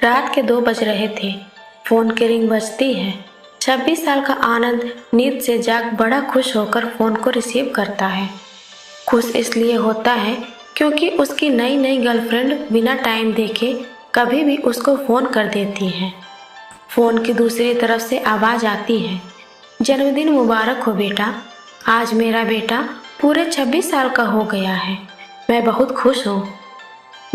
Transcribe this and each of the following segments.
रात के 2 बज रहे थे। फोन की रिंग बजती है। 26 साल का आनंद नींद से जाग बड़ा खुश होकर फोन को रिसीव करता है। खुश इसलिए होता है क्योंकि उसकी नई नई गर्लफ्रेंड बिना टाइम देखे कभी भी उसको फोन कर देती है। फोन की दूसरी तरफ से आवाज आती है, जन्मदिन मुबारक हो बेटा, आज मेरा बेटा पूरे 26 साल का हो गया है, मैं बहुत खुश हूँ।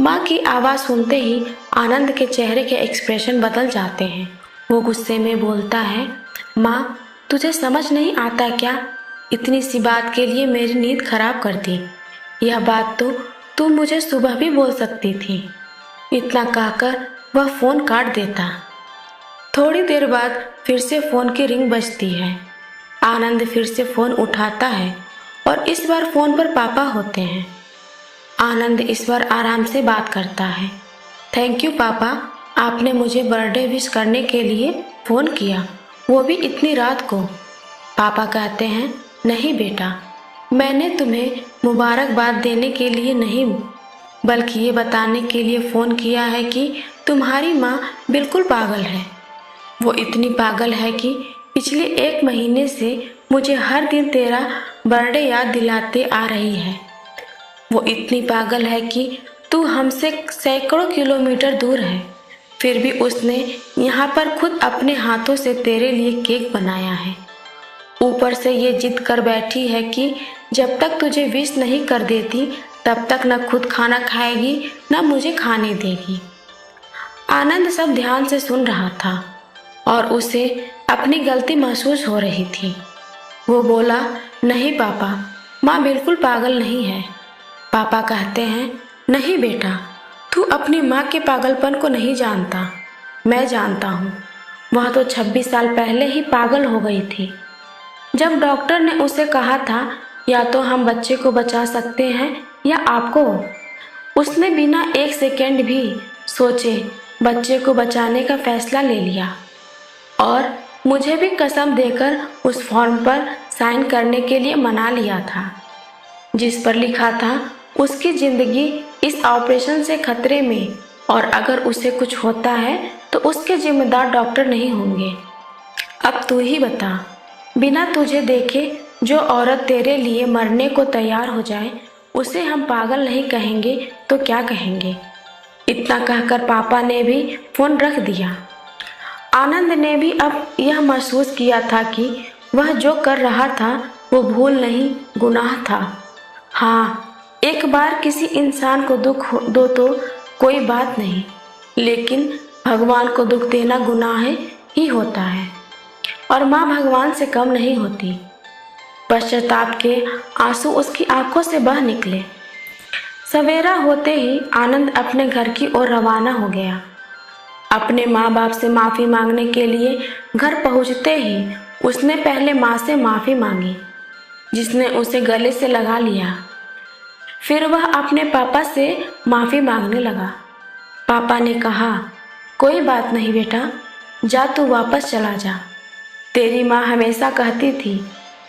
माँ की आवाज़ सुनते ही आनंद के चेहरे के एक्सप्रेशन बदल जाते हैं। वो गुस्से में बोलता है, माँ तुझे समझ नहीं आता क्या? इतनी सी बात के लिए मेरी नींद खराब कर दी। यह बात तो तू मुझे सुबह भी बोल सकती थी। इतना कहकर वह फ़ोन काट देता। थोड़ी देर बाद फिर से फ़ोन की रिंग बजती है। आनंद फिर से फ़ोन उठाता है और इस बार फ़ोन पर पापा होते हैं। आनंद इस बार आराम से बात करता है। थैंक यू पापा, आपने मुझे बर्थडे विश करने के लिए फ़ोन किया, वो भी इतनी रात को। पापा कहते हैं, नहीं बेटा, मैंने तुम्हें मुबारकबाद देने के लिए नहीं बल्कि ये बताने के लिए फ़ोन किया है कि तुम्हारी माँ बिल्कुल पागल है। वो इतनी पागल है कि पिछले 1 महीने से मुझे हर दिन तेरा बर्थडे याद दिलाते आ रही है। वो इतनी पागल है कि तू हमसे सैकड़ों किलोमीटर दूर है, फिर भी उसने यहाँ पर खुद अपने हाथों से तेरे लिए केक बनाया है। ऊपर से ये जिद कर बैठी है कि जब तक तुझे विश नहीं कर देती तब तक न खुद खाना खाएगी न मुझे खाने देगी। आनंद सब ध्यान से सुन रहा था और उसे अपनी गलती महसूस हो रही थी। वो बोला, नहीं पापा, माँ बिल्कुल पागल नहीं है। पापा कहते हैं, नहीं बेटा, तू अपनी माँ के पागलपन को नहीं जानता, मैं जानता हूँ। वह तो 26 साल पहले ही पागल हो गई थी। जब डॉक्टर ने उसे कहा था या तो हम बच्चे को बचा सकते हैं या आपको, उसने बिना 1 सेकेंड भी सोचे बच्चे को बचाने का फैसला ले लिया और मुझे भी कसम देकर उस फॉर्म पर साइन करने के लिए मना लिया था, जिस पर लिखा था उसकी ज़िंदगी इस ऑपरेशन से खतरे में और अगर उसे कुछ होता है तो उसके जिम्मेदार डॉक्टर नहीं होंगे। अब तू ही बता, बिना तुझे देखे जो औरत तेरे लिए मरने को तैयार हो जाए उसे हम पागल नहीं कहेंगे तो क्या कहेंगे? इतना कहकर पापा ने भी फ़ोन रख दिया। आनंद ने भी अब यह महसूस किया था कि वह जो कर रहा था वो भूल नहीं, गुनाह था। हाँ, एक बार किसी इंसान को दुख दो तो कोई बात नहीं, लेकिन भगवान को दुख देना गुनाह ही होता है और माँ भगवान से कम नहीं होती। पश्चाताप के आंसू उसकी आंखों से बह निकले। सवेरा होते ही आनंद अपने घर की ओर रवाना हो गया। अपने माँ बाप से माफ़ी मांगने के लिए घर पहुँचते ही उसने पहले माँ से माफ़ी मांगी, जिसने उसे गले से लगा लिया। फिर वह अपने पापा से माफ़ी मांगने लगा। पापा ने कहा, कोई बात नहीं बेटा, जा तू वापस चला जा। तेरी माँ हमेशा कहती थी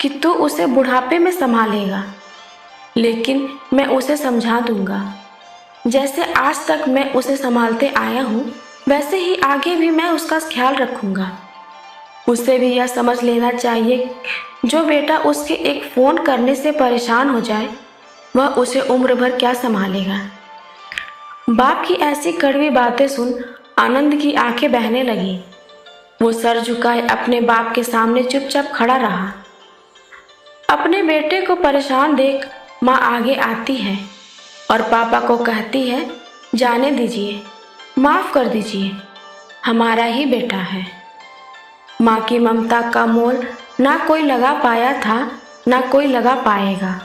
कि तू उसे बुढ़ापे में संभालेगा, लेकिन मैं उसे समझा दूंगा। जैसे आज तक मैं उसे संभालते आया हूँ वैसे ही आगे भी मैं उसका ख्याल रखूँगा। उसे भी यह समझ लेना चाहिए, जो बेटा उसके एक फ़ोन करने से परेशान हो जाए वह उसे उम्र भर क्या संभालेगा। बाप की ऐसी कड़वी बातें सुन आनंद की आंखें बहने लगी। वो सर झुकाए अपने बाप के सामने चुपचाप खड़ा रहा। अपने बेटे को परेशान देख माँ आगे आती है और पापा को कहती है, जाने दीजिए, माफ़ कर दीजिए, हमारा ही बेटा है। माँ की ममता का मोल ना कोई लगा पाया था ना कोई लगा पाएगा।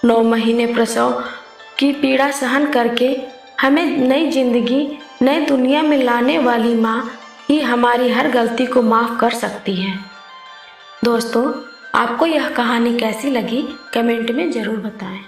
9 महीने प्रसव की पीड़ा सहन करके हमें नई जिंदगी नई दुनिया में लाने वाली माँ ही हमारी हर गलती को माफ़ कर सकती है। दोस्तों, आपको यह कहानी कैसी लगी कमेंट में ज़रूर बताएं।